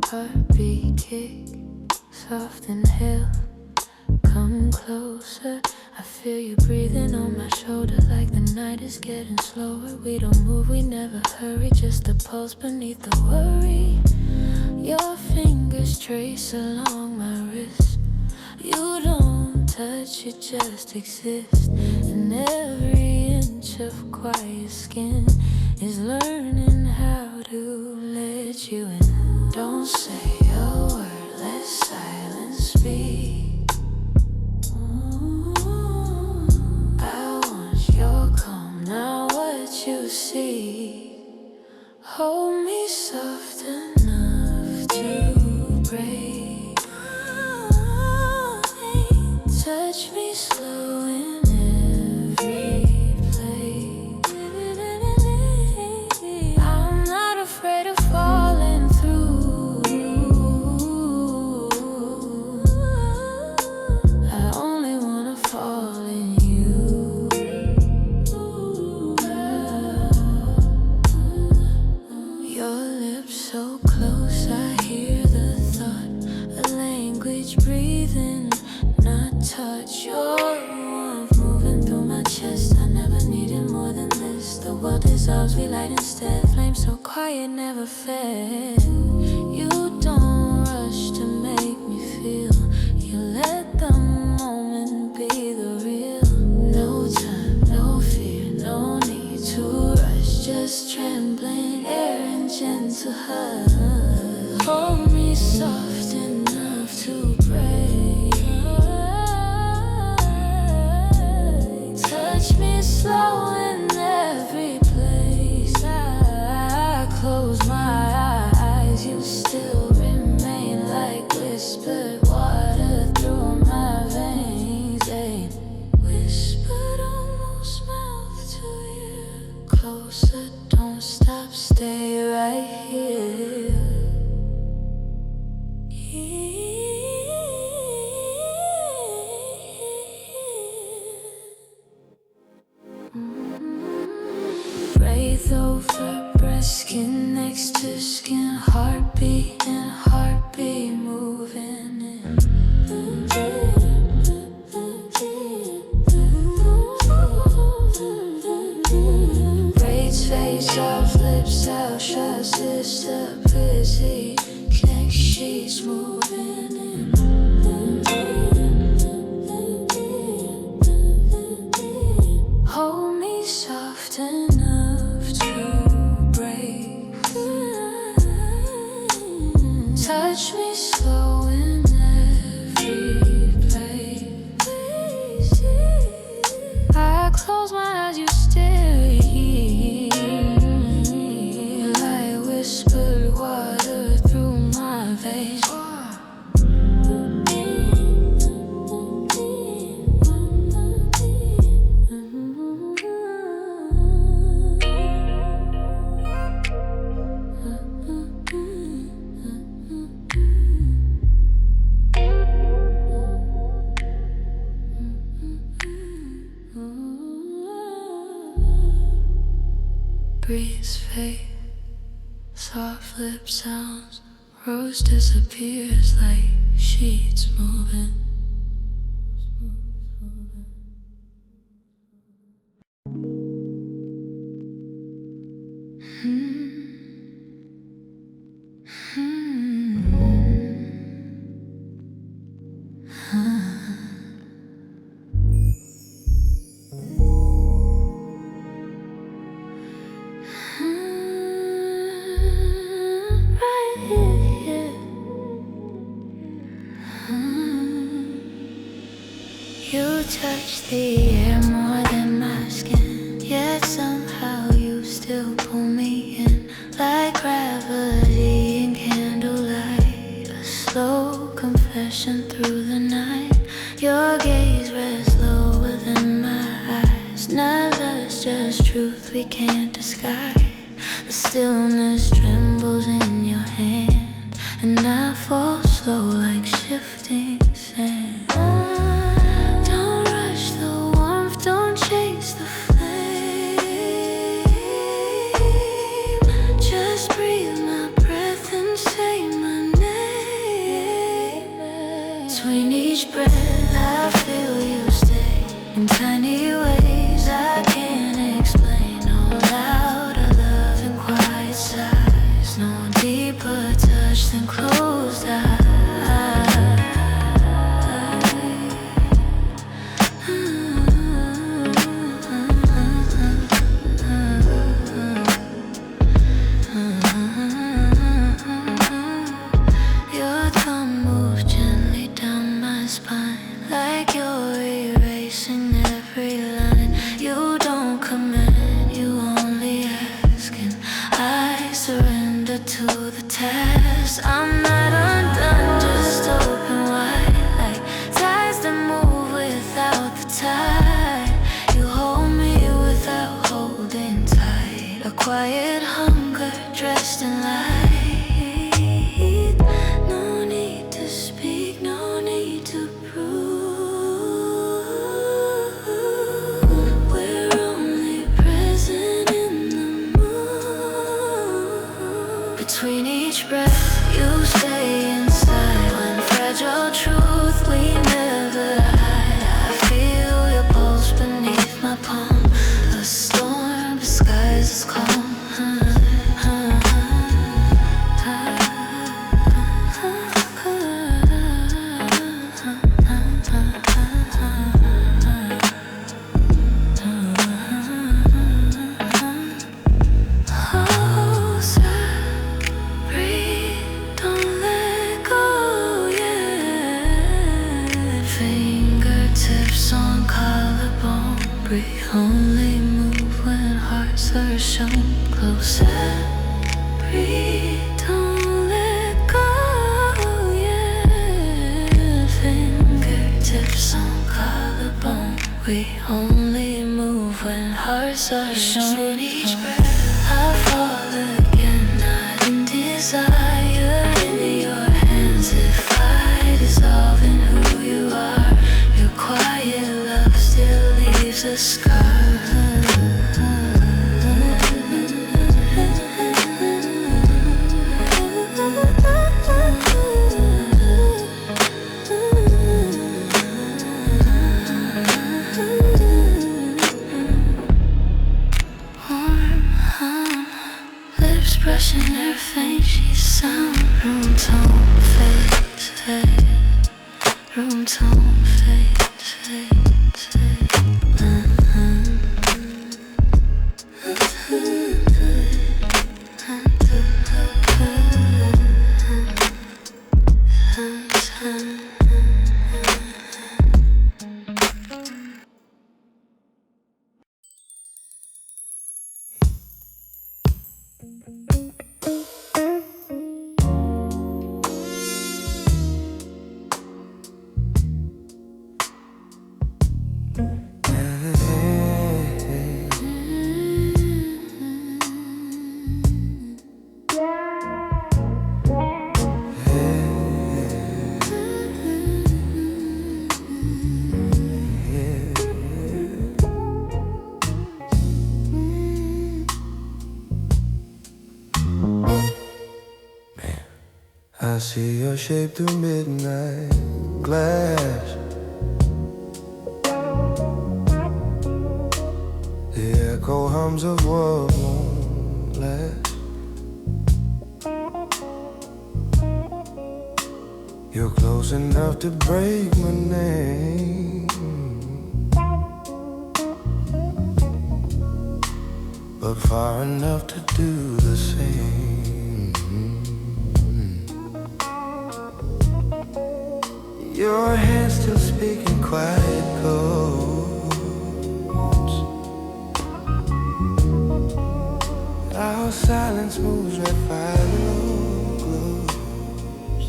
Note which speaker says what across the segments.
Speaker 1: heartbeat kick, soft inhale, come closer. I feel you breathing on my shoulder like the night is getting slower. We don't move, we never hurry, just a pulse beneath the worry. Your fingers trace along my wrist. You don't touch, you just exist. And every inch of quiet skin is learning how to let you in. Don't say a word, let silence speak. I want your calm, not what you see. Hold me soft enough to break. Touch me slow in every place. I'm not afraid of falling through. I only wanna fall in you. Your lips so close, I hear the thought, a language breathing, not touch. Your warmth moving through my chest. I never needed more than this. The world dissolves, we light instead. Flame so quiet, never fed. You don't rush to make me feel. You let the moment be the real. No time, no fear, no need to rush. Just trembling air and gentle hug. Hold me soft enough to break. Touch me slow in every place. I close my eyes, you still remain like whispered water through my veins. Ain't whispered almost mouth to ear. Closer, don't stop, stay right here. Breathe over breast, skin next to skin, heartbeat and heartbeat moving in. Braids face off, lips out, trust is the busy. Connect sheets moving in. Hold me soft enough to break. Touch me slow in every place. I close my eyes, you stare. Like whispered water through my veins. Breeze fade, soft lip sounds, rose disappears like sheets moving. You touch the air more than my skin, yet somehow you still pull me in. Like gravity in candlelight, a slow confession through the night. Your gaze rests low within my eyes. Never it's just truth we can't disguise. The stillness trembles in your hand, and I fall slow like shifting sand. Don't chase the flame. Just breathe my breath and say my name. each breath I feel you stay in tiny ways I can't explain. No louder love and quiet sighs, no deeper touch than closed eyes. Your tongue moves gently down my spine, like you're erasing every line. You don't command, you only ask, and I surrender to the task. I'm not undone, just open wide, like tides that move without the tide. You hold me without holding tight, a quiet hunger dressed in light. No need to speak, no need to prove. We're only present in the mood. Between each breath, you stay inside. One fragile truth we never hide. I feel your pulse beneath my palm. A storm disguises calm. Only move when hearts are shown closer. Breathe, don't let go, yeah. Fingertips on collarbone. We only move when hearts are shown. Each breath I fall again, not in desire. In your hands, if I dissolve in who you are, your quiet love still leaves a scar. Lips brushing her face, she's sound. Room tone fades, fade. Room tone fades, fades, fade.
Speaker 2: I see your shape through midnight glass. The echo hums of what won't last. You're close enough to break my name, but far enough to do the same. Your hands still speaking quiet codes. Our silence moves red fire glows.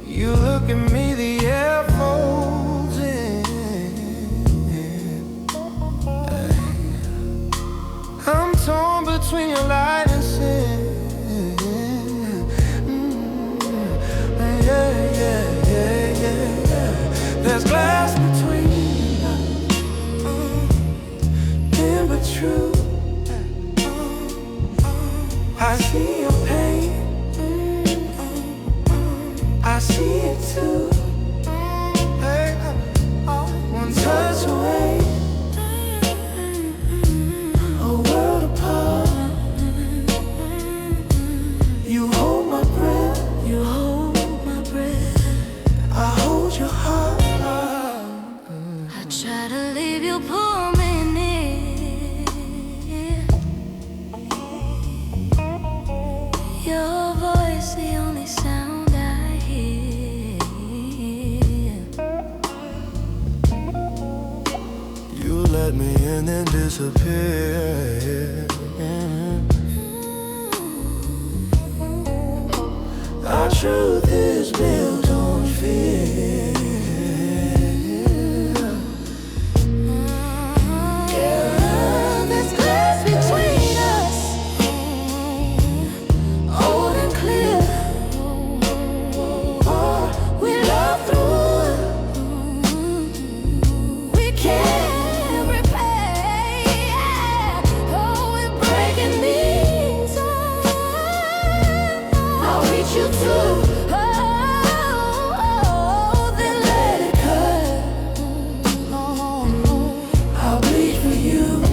Speaker 2: You look at me, the air folds in. I'm torn between your light and sin. There's glass between us, thin but true. I see your pain, two. Hey, one touch away, a world apart. You hold my breath,
Speaker 1: You hold my breath.
Speaker 2: I hold your heart.
Speaker 1: I try to leave you, pull me near. Your voice, the only sound I hear.
Speaker 2: You let me in and disappear. Our truth is built on fear.
Speaker 1: Yeah, there's glass between us, old and clear. We love through, we can't repay. Oh, we're breaking these. I'll reach you too. Then let it cut.
Speaker 2: I'll bleed for you.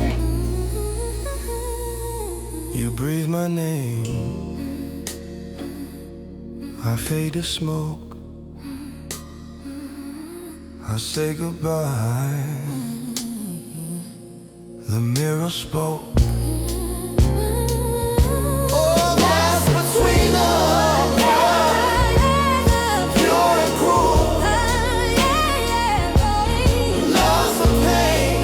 Speaker 2: You breathe my name, I fade to smoke. I say goodbye. The mirror spoke. Oh, that's between us. Pure and cruel. Love's a pain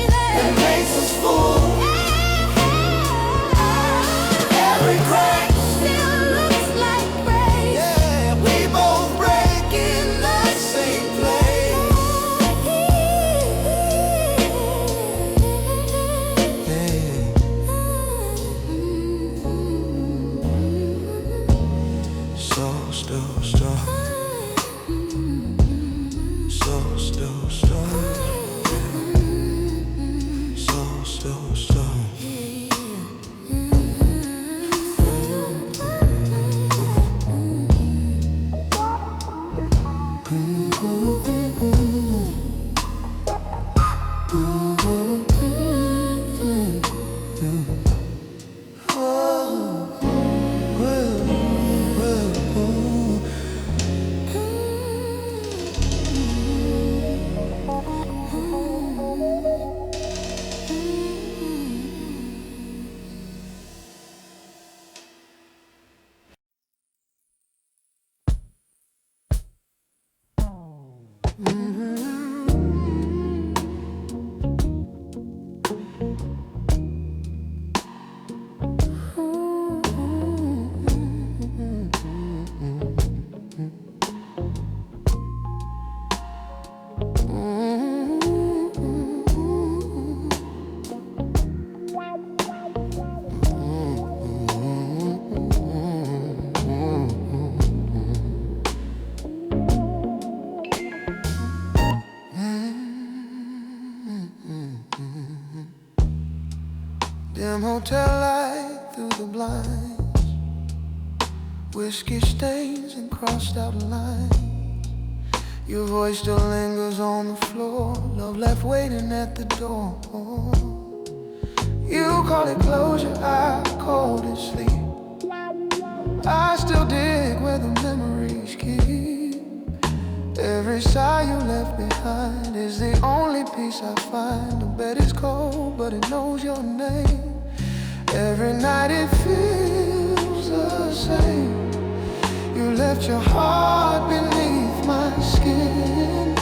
Speaker 2: that makes us fool. Every crack,
Speaker 1: Still looks like rain.
Speaker 2: yeah, we both break in the same place. Yeah. So still strong. So still strong. So still strong. Dim hotel light through the blinds, whiskey stains and crossed out lines. Your voice still lingers on the floor, love left waiting at the door. You call it closure, I called it sleep. I still dig where the memories keep. Every sigh you left behind is the only peace I find. The bed is cold, but it knows your name. Every night it feels the same. You left your heart beneath my skin.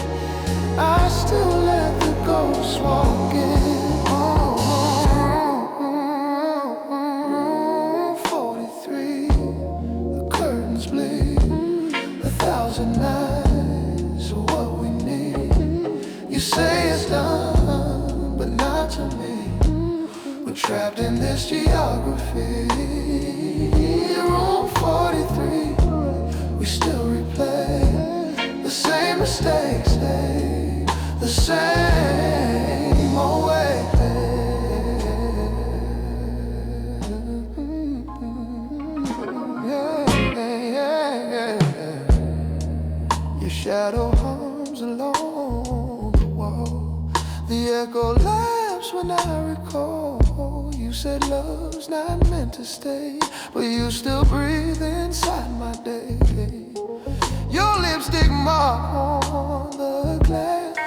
Speaker 2: I still let the ghosts walk in. 43, the curtains bleed. 1,000 nights are what we need. You say it's done, but not to me. We're trapped in this geography. Room 43, we still replay the same mistakes, the same old way. Yeah, yeah, yeah, yeah. shadow hums along the wall. The echo laughs when I recall. You said love's not meant to stay, but you still breathe inside my day. Your lipstick mark on the glass,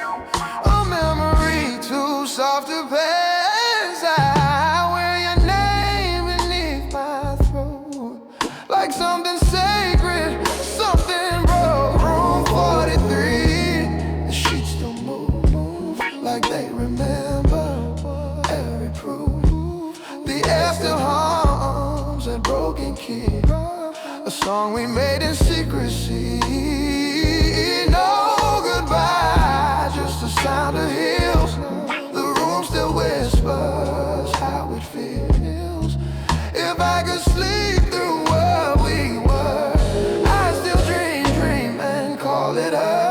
Speaker 2: a memory too soft to pass. I wear your name beneath my throat, like something sacred, something broke. Room 43, the sheets don't move like they remember every proof. The air still hums a broken key, a song we made in secrecy. No goodbye, just the sound of heels. The room still whispers how it feels. If I could sleep through what we were, I still dream and call it her.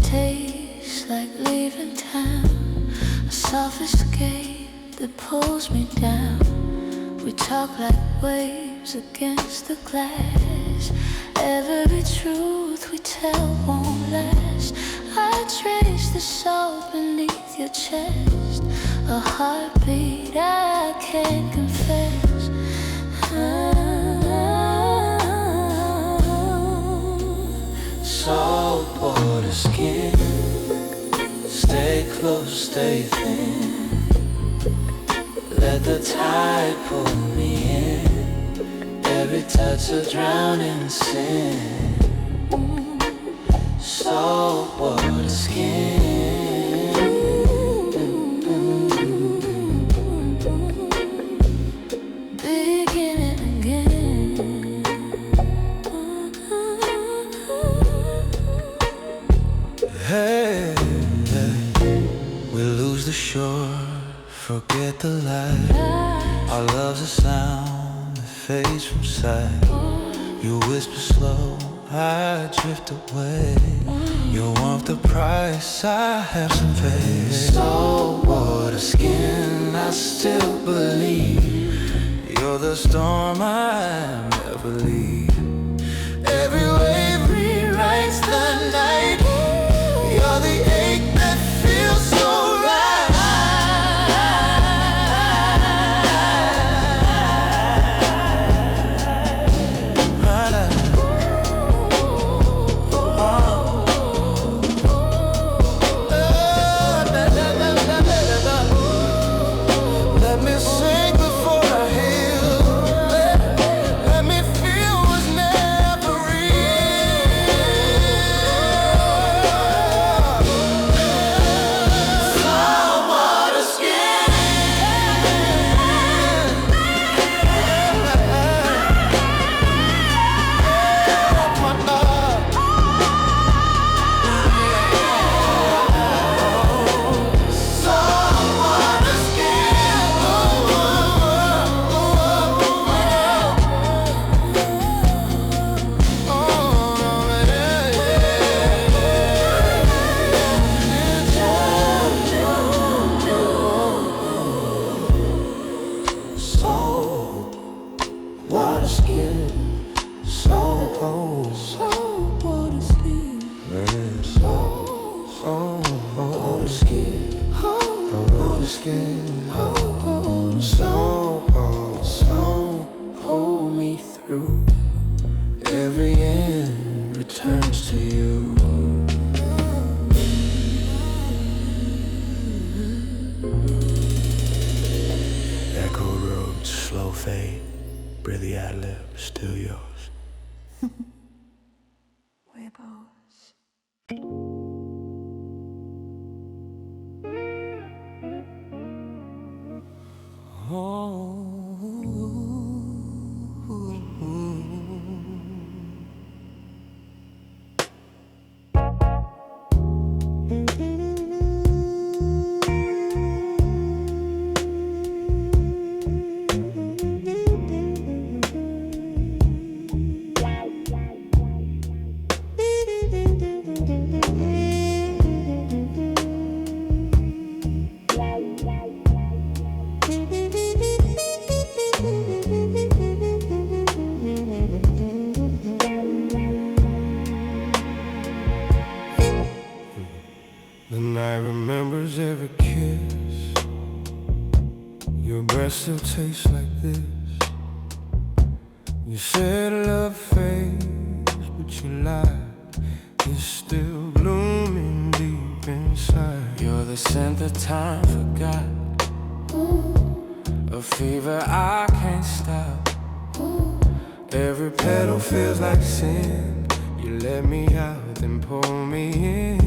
Speaker 1: Tastes like leaving town, a soft escape that pulls me down. We talk like waves against the glass. Every truth we tell won't last. I trace the soul beneath your chest, a heartbeat I can't confess.
Speaker 3: Saltwater skin, stay close, stay thin. Let the tide pull me in. Every touch a drowning sin. Saltwater skin.
Speaker 2: Hey, we lose the shore, forget the light. Our love's a sound that fades from sight. You whisper slow, I drift away. You're worth the price, I have some faith. Saltwater skin, I still believe. You're the storm I never leave. Every wave rewrites the night.
Speaker 3: skin, saltwater skin, saltwater skin, saltwater skin, so hold me through. Every end returns to you. Echo road, slow fade, breathy ad-lib, still yours.
Speaker 1: Huevos.
Speaker 2: The night remembers every kiss. Your breath still tastes like this. You said love fades, but you lied. It's still blooming deep inside.
Speaker 3: You're the scent that time forgot, a fever I can't stop.
Speaker 2: Every petal feels like sin. You let me out, then pull me in.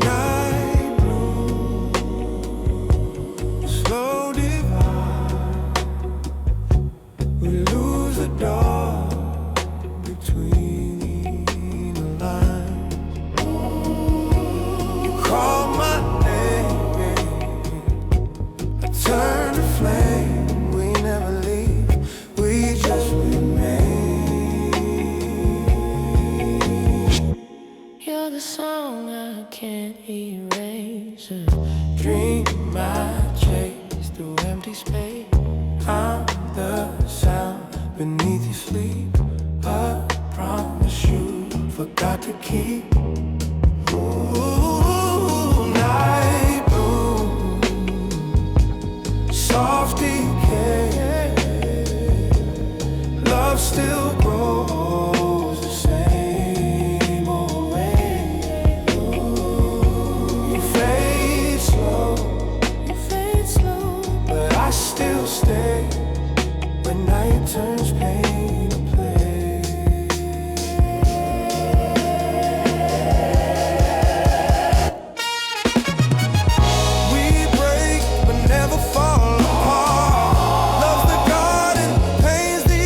Speaker 2: Night blue, slow divide. We lose the dark between the lines. You call my name, I turn to flame. We never leave, we just remain.
Speaker 3: You're the song I can't erase, a dream I chase through empty space.
Speaker 2: I'm the sound beneath your sleep. I promise you forgot to keep. Ooh, night blue, soft decay. Love still grows the same old way. Ooh, you fade slow, but I still stay when night turns pain to play. We break but never fall apart. Love's the garden, pain's the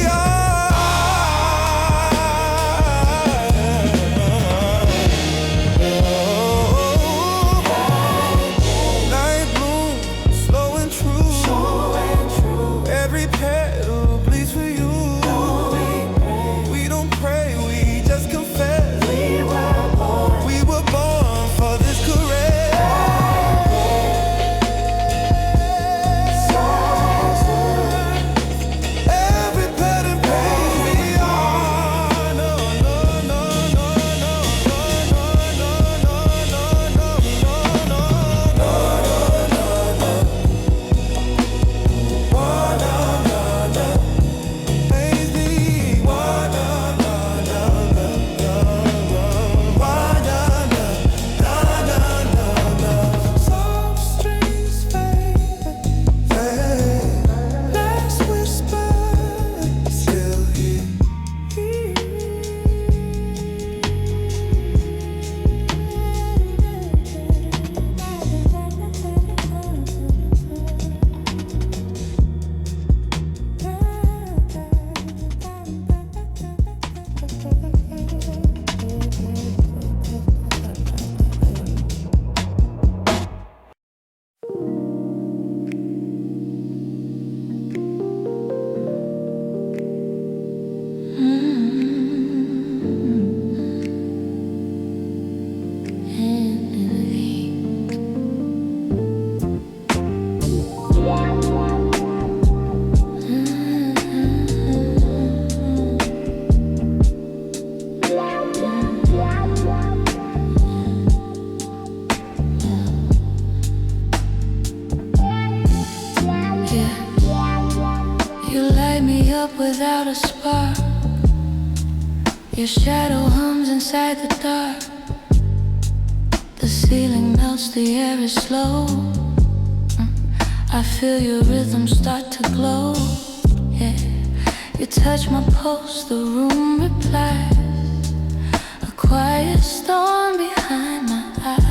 Speaker 2: night bloom, slow and true. Every petal bleeds for you.
Speaker 1: up without a spark. Your shadow hums inside the dark. The ceiling melts, the air is slow. I feel your rhythm start to glow. Yeah, you touch my pulse, the room replies. A quiet storm behind my eyes.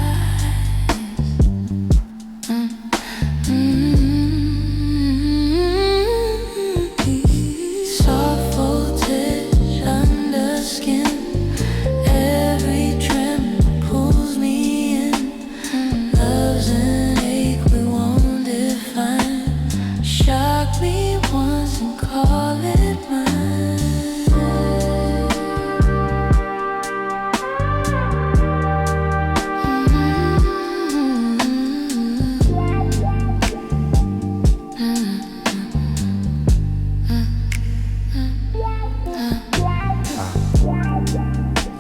Speaker 1: Soft voltage under skin. Every tremor pulls me in. Love's an ache we won't define. Shock me once and call it mine.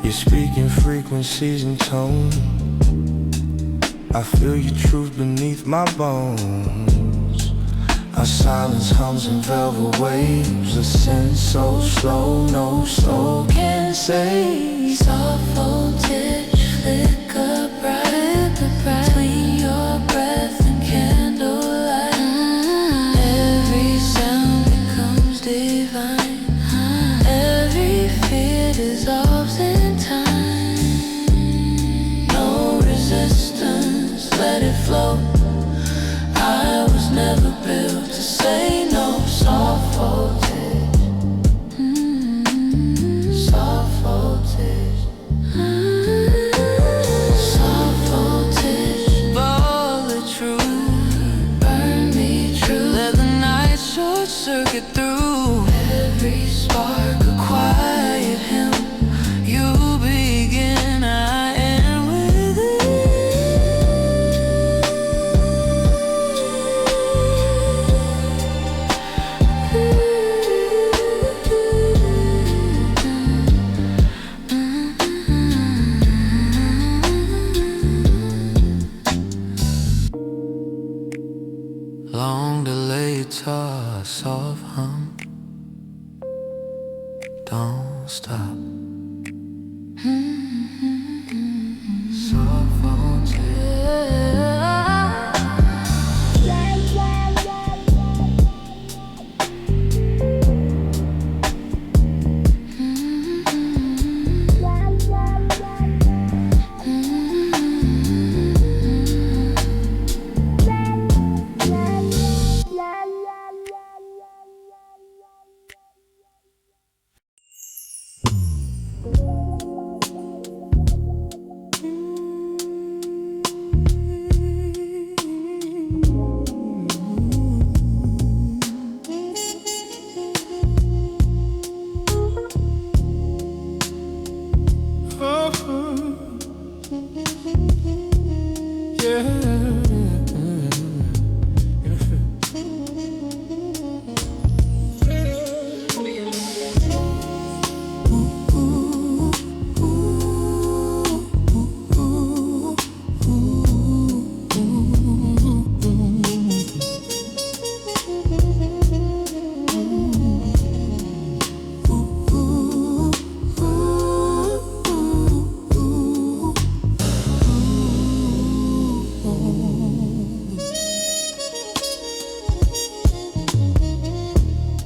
Speaker 3: You're speaking frequencies and tone. I feel your truth beneath my bones. Our silence hums in velvet waves. A sense so slow, no soul can say.
Speaker 1: Soft voltage flicker bright between your breath and candlelight. Every sound becomes divine. Every fear dissolves in time. No resistance, let it flow. I was never built to say no. Soft voltage, soft voltage, soft voltage. Bullet truth, burn me true. Let the night short circuit through. Every spark a quiet hymn. You begin, I end with
Speaker 3: Long delayed toss, soft hum. Don't stop. Soft voltage.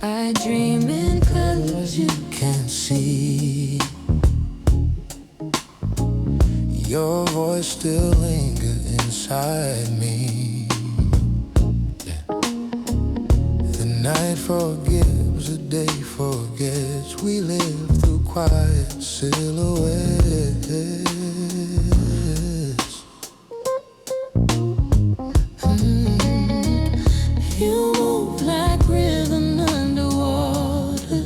Speaker 1: I dream in colors you
Speaker 3: Can't see. Your voice still lingers inside me. Yeah. The night forgives, the day forgets. We live through quiet silhouettes.
Speaker 1: You move like rhythm underwater.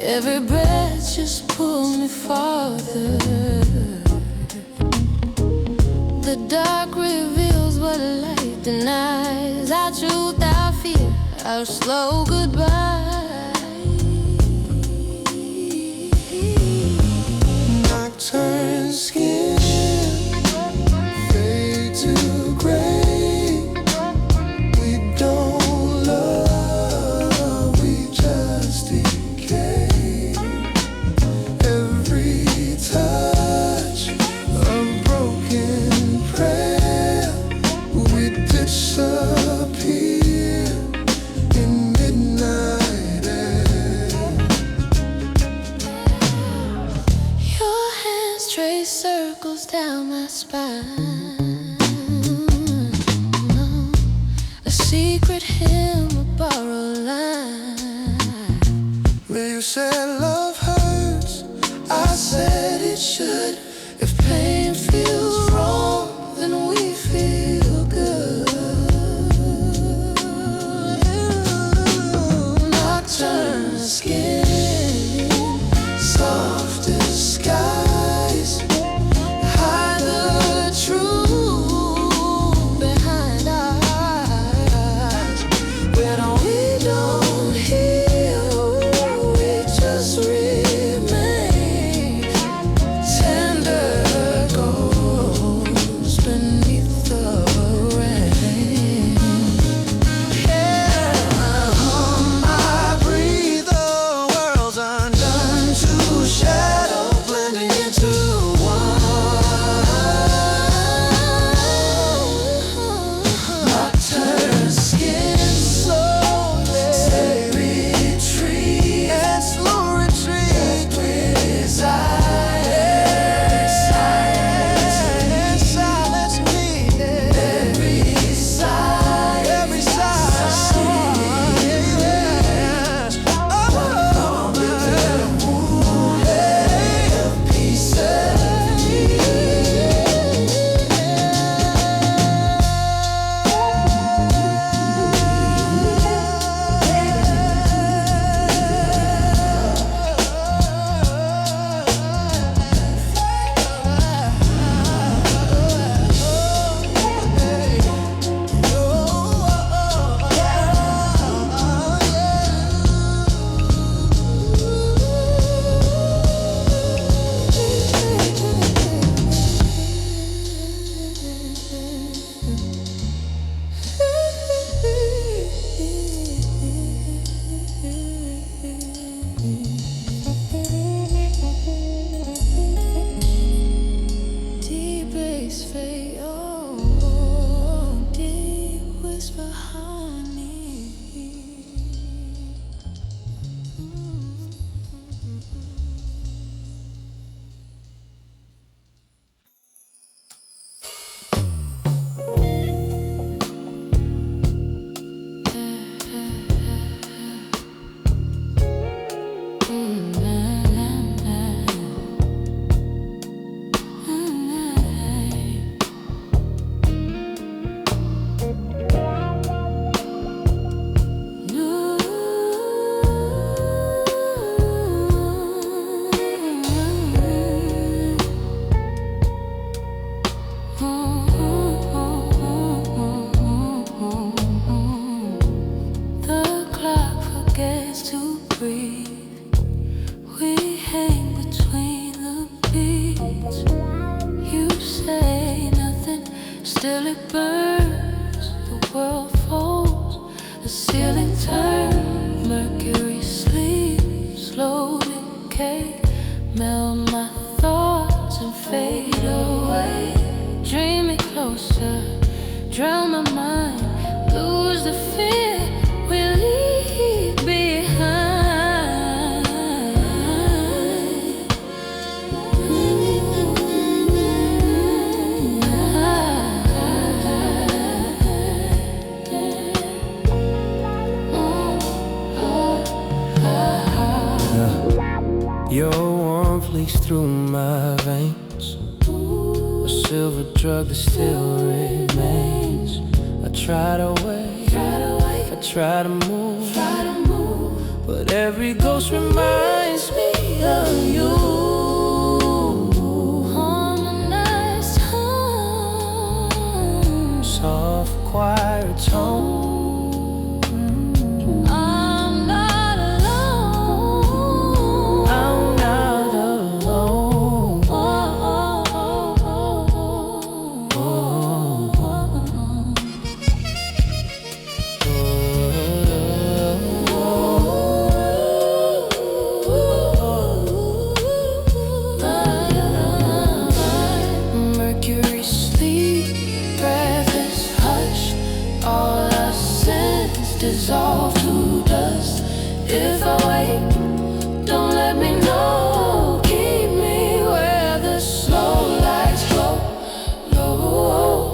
Speaker 1: Every breath just pulls me farther. The dark reveals what light denies. Our truth, our fear, our slow goodbye.
Speaker 3: Nocturne skin, fade to gray. We don't
Speaker 2: disappear in midnight air.
Speaker 1: Your hands trace circles down my spine. A secret hymn, a borrowed line.
Speaker 2: Well, you said love hurts, I said it should. If pain feels wrong, then we feel good. Nocturne skin, soft as skies, hide the truth behind eyes. When we don't heal, we just remain tender ghosts beneath the rain. Yeah, I breathe, the world's undone. Two shadows blending into one. Nocturne skin, slowly retreat, and slow retreat with desire. Silence needed. Every sigh, every sigh. A piece of me. Deep bass fade, oh, deep whisper honey. The clock forgets to breathe. We hang between the beats. You say nothing, still it burns. The world folds, the ceiling turns. Mercury sleep, slow decay. Melt my thoughts and fade away. Dream me closer, drown my mind, lose the fear we leave behind.
Speaker 3: Your warmth leaks through my veins, a silver drug that still remains. I try to wait, I try to move, but every ghost reminds me of you.
Speaker 1: Harmonized hum,
Speaker 3: Soft, quiet tone.
Speaker 1: I'm not alone.
Speaker 3: I'm not alone.
Speaker 1: Oh, oh, oh, oh, Mercury sleep, breath is hushed. dissolve to dust. If I wait, don't let me know. Keep me where the slow lights glow. Low, low,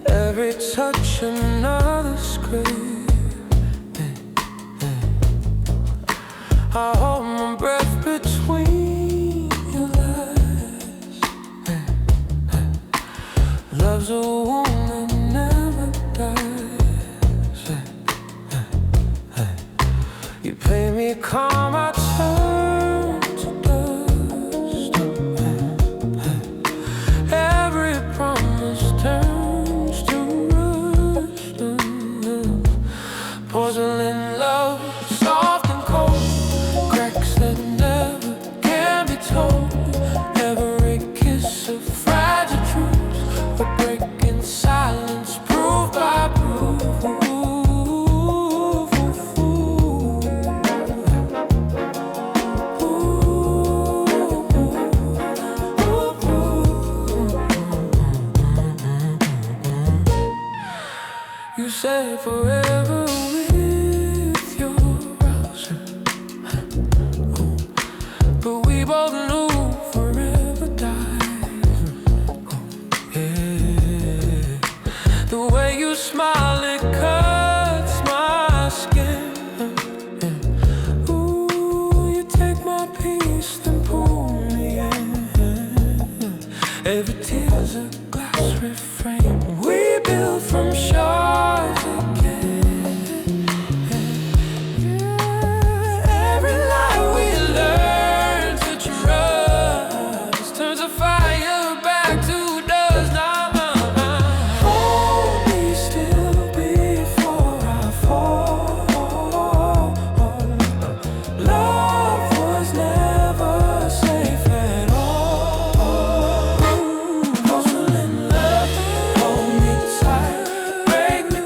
Speaker 3: Every touch another scream. I hold my breath between your legs. Love's a wound that never dies. You pay me calm, I turn to dust. Every promise turns to rust. Porcelain love, soft and cold, cracks that never can be told. Every kiss a fragile truth, we're breaking silence, proof by proof. You said forever with your rose, but we both knew forever dies. Yeah. The way you smile, it cuts my skin. Ooh, you take my peace, then pull me in. Every tear's a glass refrain we build from shards again. Every lie we learn to trust turns a fire back to dust. Hold me still before I fall. Love was never safe at all. Porcelain love, hold me tight, break me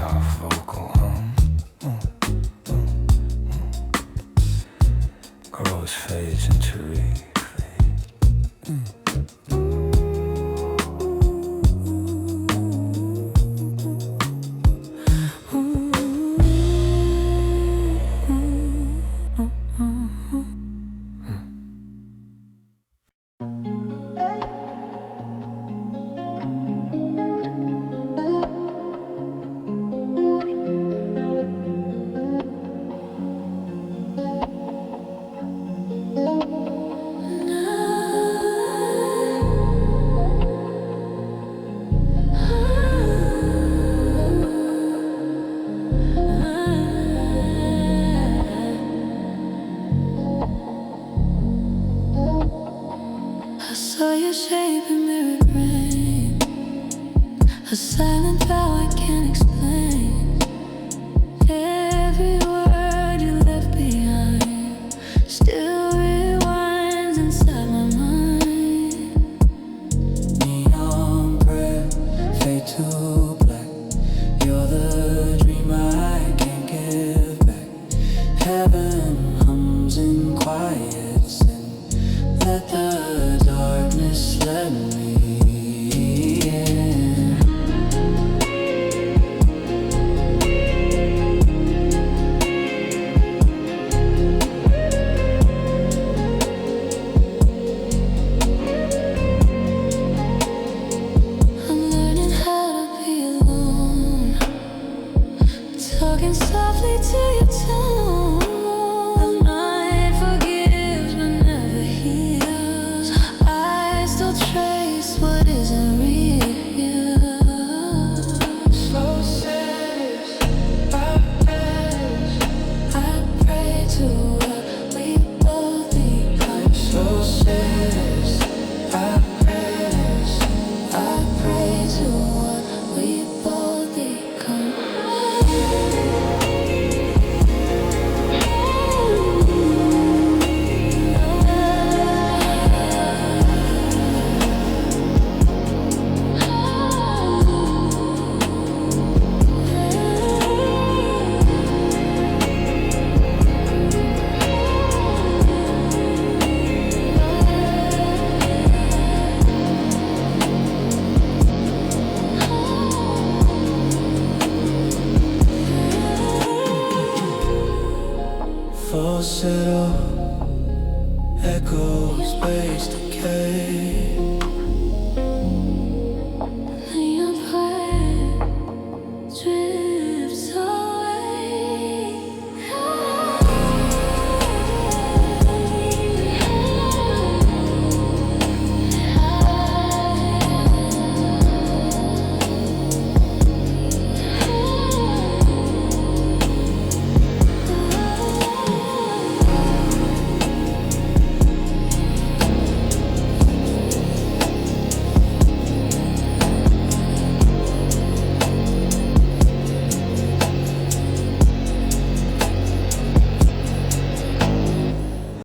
Speaker 3: soft vocal hum grows, fades into replay.
Speaker 1: I saw your shape in mirror rain, a silent vow I can't explain. Every word you left behind still rewinds inside my mind.
Speaker 3: Neon breath, fade to black. You're the dream I can't give back. Heaven hums in quiet sin. Let the darkness let me in.
Speaker 1: I'm learning how to be alone, talking softly to your tone. The night forgives but never heals. I still trace what isn't real.
Speaker 3: So serious,
Speaker 1: I pray to what we both become.
Speaker 3: so serious.
Speaker 1: I pray to what we both become.
Speaker 3: Falsetto, echo, space decay.